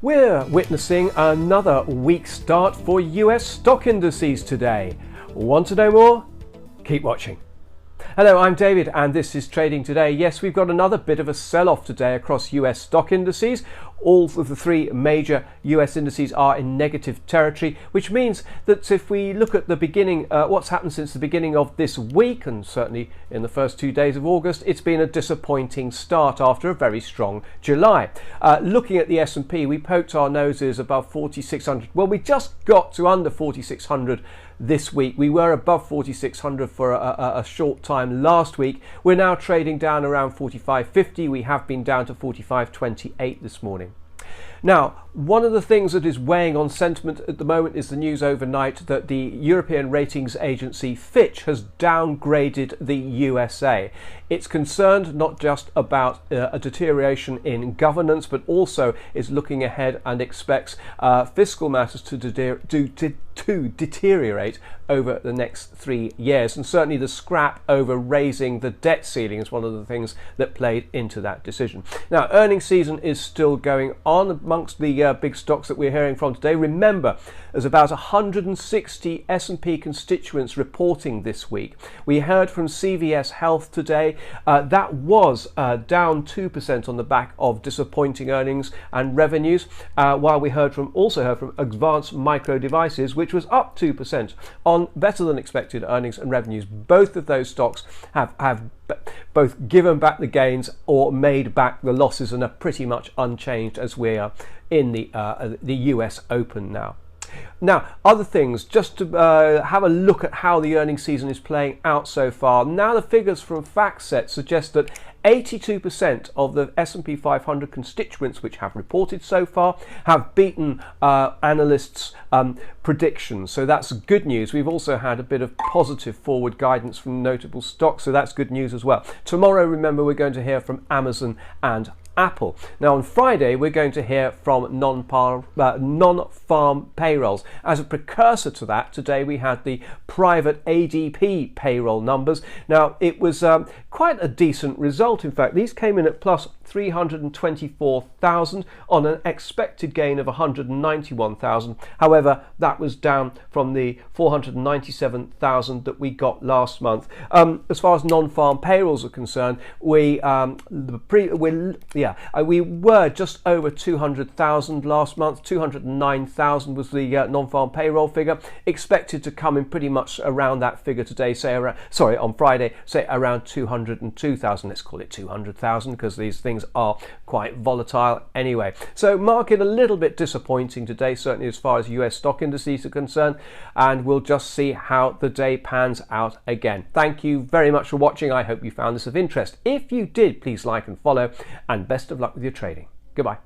We're witnessing another weak start for US stock indices today. Want to know more? Keep watching. Hello, I'm David and this is Trading Today. Yes, we've got another bit of a sell-off today across US stock indices. All of the three major US indices are in negative territory, which means that if we look at the beginning, what's happened since the beginning of this week, and certainly in the first 2 days of August, it's been a disappointing start after a very strong July. Looking at the S&P, we poked our noses above 4,600. Well, we just got to under 4,600 this week. We were above 4,600 for a short time last week. We're now trading down around 45.50. We have been down to 45.28 this morning. Now, one of the things that is weighing on sentiment at the moment is the news overnight that the European ratings agency Fitch has downgraded the USA. It's concerned not just about a deterioration in governance, but also is looking ahead and expects fiscal matters to deteriorate over the next 3 years. And certainly the scrap over raising the debt ceiling is one of the things that played into that decision. Now, earnings season is still going on amongst the big stocks that we're hearing from today. Remember, there's about 160 S&P constituents reporting this week. We heard from CVS Health today. That was down 2% on the back of disappointing earnings and revenues, while we also heard from Advanced Micro Devices, which was up 2% on better than expected earnings and revenues. Both of those stocks have both given back the gains or made back the losses and are pretty much unchanged as we are in the US Open now. Now, other things, just to have a look at how the earnings season is playing out so far. Now, the figures from FactSet suggest that 82% of the S&P 500 constituents which have reported so far have beaten analysts' predictions. So that's good news. We've also had a bit of positive forward guidance from notable stocks, so that's good news as well. Tomorrow, remember, we're going to hear from Amazon and Apple. Now on Friday we're going to hear from non-farm payrolls. As a precursor to that, today we had the private ADP payroll numbers. Now it was quite a decent result. In fact, these came in at plus 324,000 on an expected gain of 191,000. However, that was down from the 497,000 that we got last month. As far as non-farm payrolls are concerned, we were just over 200,000 last month. 209,000 was the non-farm payroll figure. Expected to come in pretty much around that figure today, on Friday, say around 202,000. Let's call it 200,000 because these things are quite volatile anyway. So market a little bit disappointing today, certainly as far as US stock indices are concerned, and we'll just see how the day pans out again. Thank you very much for watching. I hope you found this of interest. If you did, please like and follow, and best of luck with your trading. Goodbye.